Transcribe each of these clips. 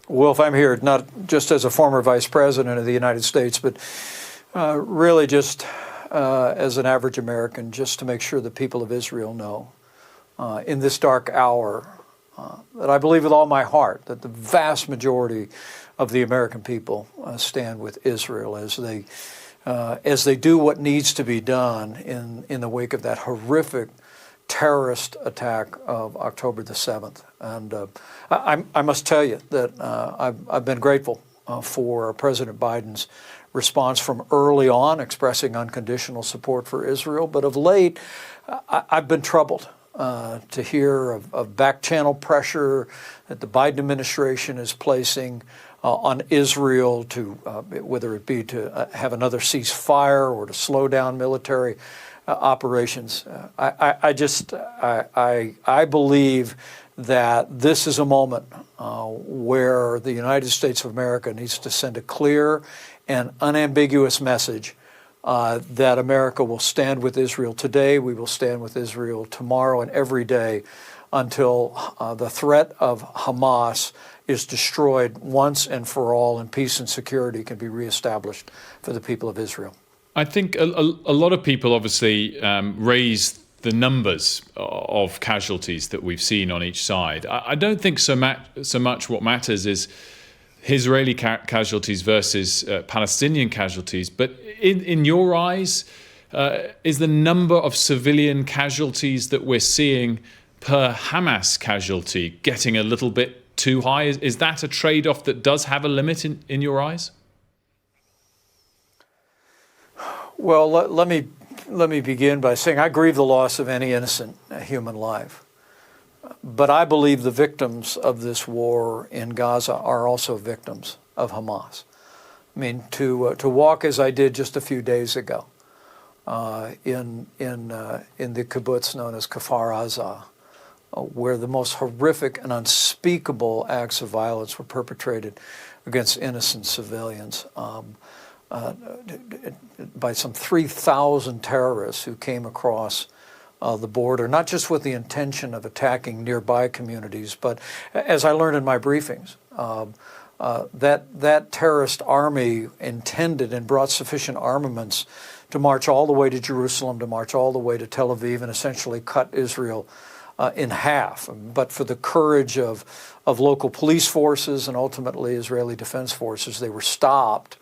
Wolf, I'm here not just as a former Vice President of the United States, but really just as an average American, just to make sure the people of Israel know in this dark hour that I believe with all my heart that the vast majority of the American people stand with Israel as they do what needs to be done in the wake of that horrific terrorist attack of October the 7th. And I must tell you that I've been grateful for President Biden's response from early on, expressing unconditional support for Israel. But of late, I've been troubled to hear of back-channel pressure that the Biden administration is placing on Israel to, whether it be to have another ceasefire or to slow down military operations. I believe that this is a moment where the United States of America needs to send a clear and unambiguous message that America will stand with Israel today, we will stand with Israel tomorrow and every day until the threat of Hamas is destroyed once and for all, and peace and security can be reestablished for the people of Israel. I think a lot of people obviously raise the numbers of casualties that we've seen on each side. I don't think so much what matters is Israeli casualties versus Palestinian casualties. But in your eyes, is the number of civilian casualties that we're seeing per Hamas casualty getting a little bit too high? Is that a trade-off that does have a limit in your eyes? Well, let me begin by saying I grieve the loss of any innocent human life. But I believe the victims of this war in Gaza are also victims of Hamas. I mean, to walk as I did just a few days ago in the kibbutz known as Kfar Aza, where the most horrific and unspeakable acts of violence were perpetrated against innocent civilians by some 3,000 terrorists who came across the border, not just with the intention of attacking nearby communities, but as I learned in my briefings, that terrorist army intended and brought sufficient armaments to march all the way to Jerusalem, to march all the way to Tel Aviv, and essentially cut Israel in half. But for the courage of local police forces and ultimately Israeli defense forces, they were stopped.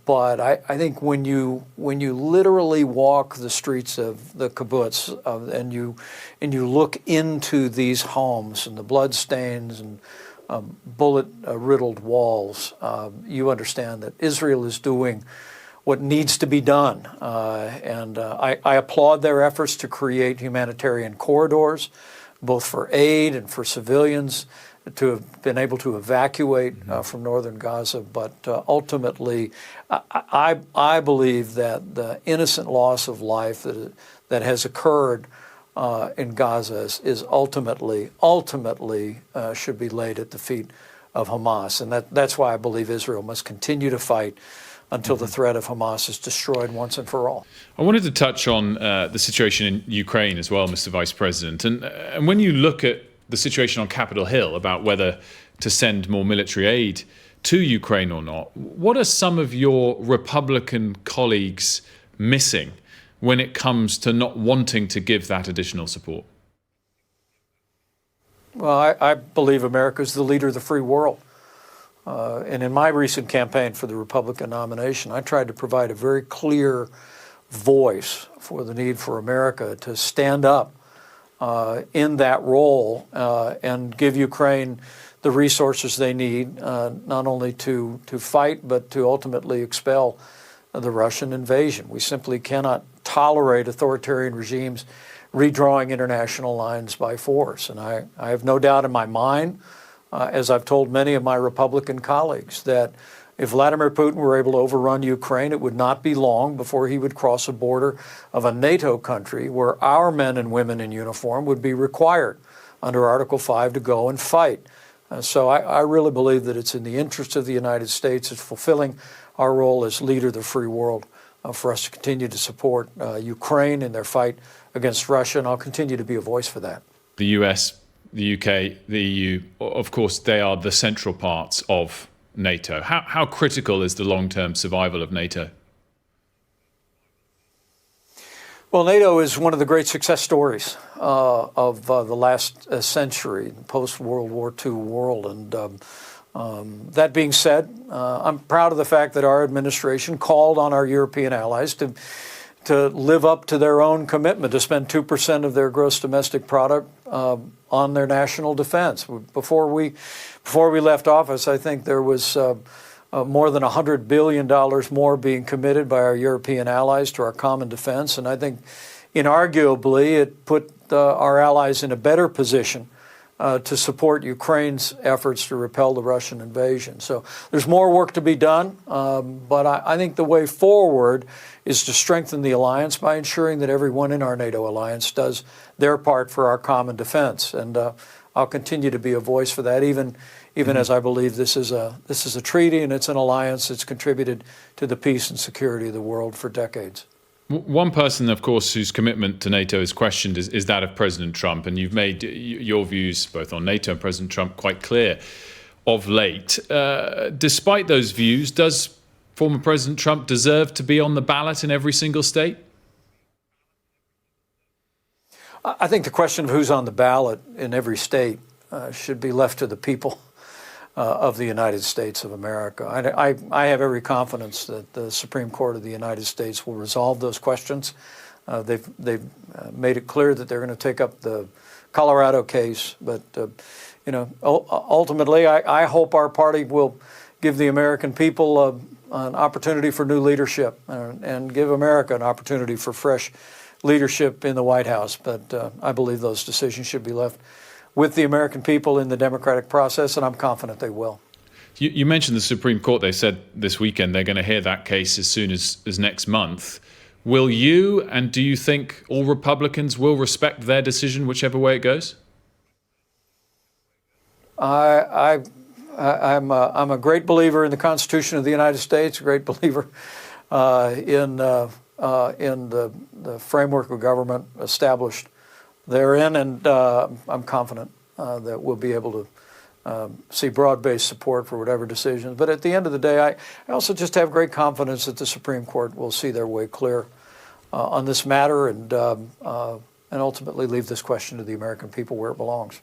But I think when you literally walk the streets of the kibbutz and you look into these homes and the bloodstains and bullet-riddled walls, you understand that Israel is doing what needs to be done. And I applaud their efforts to create humanitarian corridors, both for aid and for civilians, to have been able to evacuate from northern Gaza. But ultimately, I believe that the innocent loss of life that has occurred in Gaza is ultimately should be laid at the feet of Hamas. And that's why I believe Israel must continue to fight until the threat of Hamas is destroyed once and for all. I wanted to touch on the situation in Ukraine as well, Mr. Vice President. And when you look at the situation on Capitol Hill about whether to send more military aid to Ukraine or not, what are some of your Republican colleagues missing when it comes to not wanting to give that additional support? Well, I believe America is the leader of the free world. And in my recent campaign for the Republican nomination, I tried to provide a very clear voice for the need for America to stand up in that role and give Ukraine the resources they need, not only to fight, but to ultimately expel the Russian invasion. We simply cannot tolerate authoritarian regimes redrawing international lines by force. And I have no doubt in my mind, as I've told many of my Republican colleagues, that if Vladimir Putin were able to overrun Ukraine, it would not be long before he would cross a border of a NATO country where our men and women in uniform would be required under Article 5 to go and fight. So I really believe that it's in the interest of the United States, it's fulfilling our role as leader of the free world, for us to continue to support Ukraine in their fight against Russia, and I'll continue to be a voice for that. The U.S. the UK, the EU, of course, they are the central parts of NATO. How critical is the long-term survival of NATO? Well, NATO is one of the great success stories of the last century, post-World War II world. And that being said, I'm proud of the fact that our administration called on our European allies to live up to their own commitment to spend 2% of their gross domestic product on their national defense. Before we left office, I think there was more than $100 billion more being committed by our European allies to our common defense. And I think inarguably it put our allies in a better position to support Ukraine's efforts to repel the Russian invasion. So there's more work to be done, but I think the way forward is to strengthen the alliance by ensuring that everyone in our NATO alliance does their part for our common defense. And I'll continue to be a voice for that, even as I believe this is a treaty and it's an alliance that's contributed to the peace and security of the world for decades. One person, of course, whose commitment to NATO is questioned is that of President Trump. And you've made your views both on NATO and President Trump quite clear of late. Despite those views, does former President Trump deserve to be on the ballot in every single state? I think the question of who's on the ballot in every state should be left to the people of the United States of America. I have every confidence that the Supreme Court of the United States will resolve those questions. They've made it clear that they're going to take up the Colorado case, but ultimately, I hope our party will give the American people an opportunity for new leadership and give America an opportunity for fresh leadership in the White House. But I believe those decisions should be left with the American people in the democratic process, and I'm confident they will. You mentioned the Supreme Court. They said this weekend they're going to hear that case as soon as next month. Will you, and do you think all Republicans will respect their decision, whichever way it goes? I'm a great believer in the Constitution of the United States, a great believer in the framework of government established therein, and I'm confident that we'll be able to see broad-based support for whatever decisions. But at the end of the day, I also just have great confidence that the Supreme Court will see their way clear on this matter and ultimately leave this question to the American people where it belongs.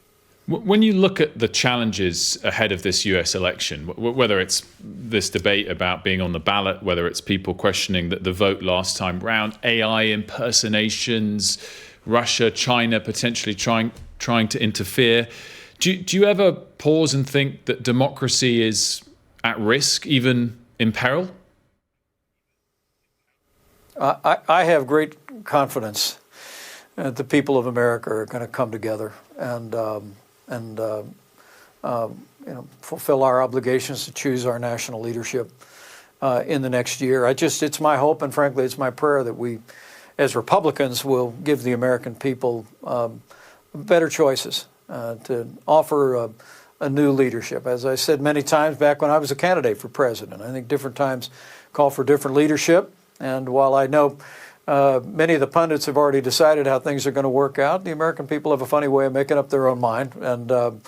When you look at the challenges ahead of this US election, whether it's this debate about being on the ballot, whether it's people questioning the vote last time round, AI impersonations, Russia, China potentially trying to interfere, do you ever pause and think that democracy is at risk, even in peril? I have great confidence that the people of America are going to come together and fulfill our obligations to choose our national leadership in the next year. It's my hope, and frankly, it's my prayer that we, as Republicans, will give the American people better choices to offer a new leadership. As I said many times back when I was a candidate for president, I think different times call for different leadership. And while I know many of the pundits have already decided how things are going to work out, the American people have a funny way of making up their own mind. And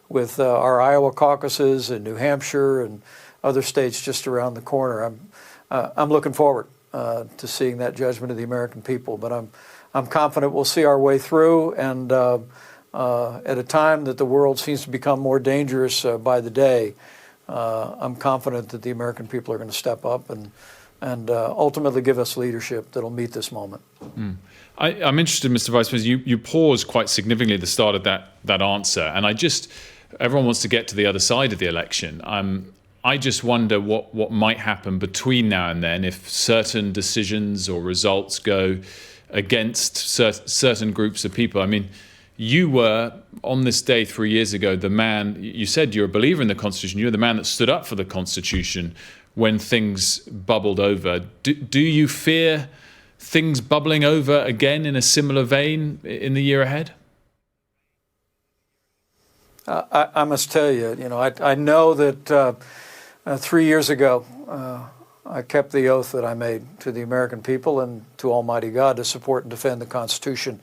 with our Iowa caucuses and New Hampshire and other states just around the corner, I'm looking forward to seeing that judgment of the American people. But I'm confident we'll see our way through, and at a time that the world seems to become more dangerous by the day, I'm confident that the American people are going to step up and ultimately give us leadership that'll meet this moment. I'm interested, Mr. Vice President, you paused quite significantly at the start of that answer, and everyone wants to get to the other side of the election. I just wonder what might happen between now and then if certain decisions or results go against certain groups of people. I mean, you were, on this day 3 years ago, the man, you said you're a believer in the Constitution, you're the man that stood up for the Constitution when things bubbled over. Do you fear things bubbling over again in a similar vein in the year ahead? I must tell you, I know that 3 years ago, I kept the oath that I made to the American people and to Almighty God to support and defend the Constitution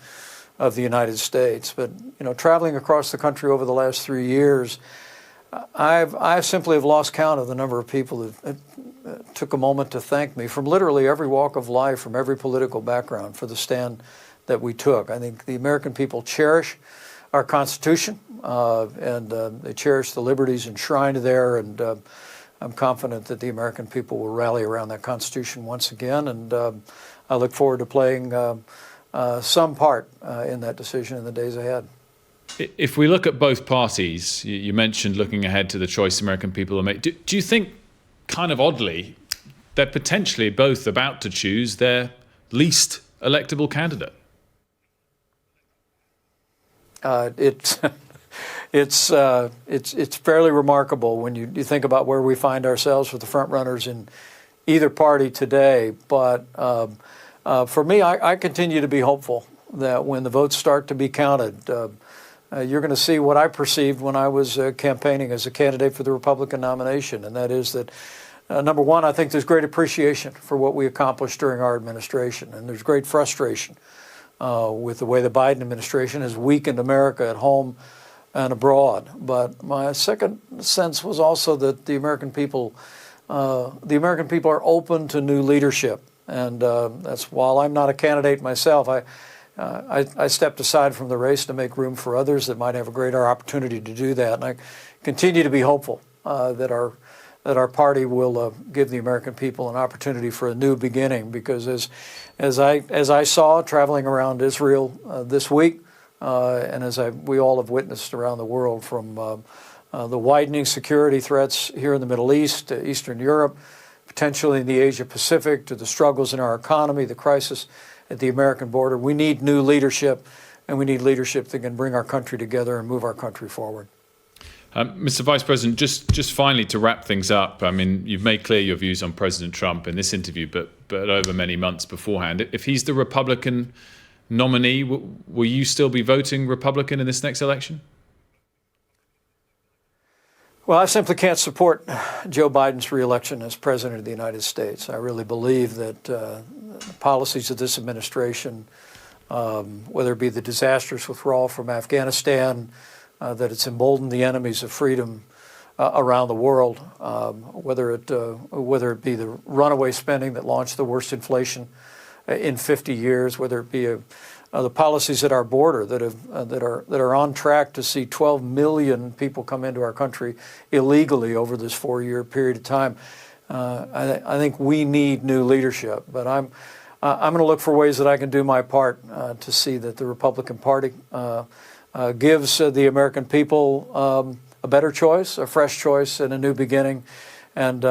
of the United States. But, traveling across the country over the last 3 years, I simply have lost count of the number of people that took a moment to thank me from literally every walk of life, from every political background, for the stand that we took. I think the American people cherish our Constitution, and they cherish the liberties enshrined there, and I'm confident that the American people will rally around that Constitution once again, and I look forward to playing some part in that decision in the days ahead. If we look at both parties, you mentioned looking ahead to the choice American people will make. Do you think, kind of oddly, they're potentially both about to choose their least electable candidate? It's fairly remarkable when you think about where we find ourselves with the front runners in either party today. But for me, I continue to be hopeful that when the votes start to be counted, you're going to see what I perceived when I was campaigning as a candidate for the Republican nomination, and that is that, number one, I think there's great appreciation for what we accomplished during our administration, and there's great frustration with the way the Biden administration has weakened America at home and abroad. But my second sense was also that the American people are open to new leadership, and that's, while I'm not a candidate myself, I stepped aside from the race to make room for others that might have a greater opportunity to do that. And I continue to be hopeful that our party will give the American people an opportunity for a new beginning. Because as I saw traveling around Israel this week, and as we all have witnessed around the world, from the widening security threats here in the Middle East, to Eastern Europe, potentially in the Asia Pacific, to the struggles in our economy, the crisis at the American border, we need new leadership, and we need leadership that can bring our country together and move our country forward. Mr. Vice President, just finally to wrap things up, I mean, you've made clear your views on President Trump in this interview, but over many months beforehand. If he's the Republican nominee, will you still be voting Republican in this next election? Well, I simply can't support Joe Biden's reelection as President of the United States. I really believe that the policies of this administration, whether it be the disastrous withdrawal from Afghanistan, that it's emboldened the enemies of freedom around the world, whether it be the runaway spending that launched the worst inflation in 50 years, whether it be the policies at our border that are on track to see 12 million people come into our country illegally over this 4-year period of time. I think we need new leadership, but I'm going to look for ways that I can do my part to see that the Republican Party gives the American people a better choice, a fresh choice, and a new beginning. And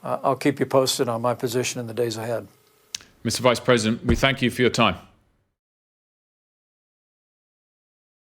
I'll keep you posted on my position in the days ahead. Mr. Vice President, we thank you for your time.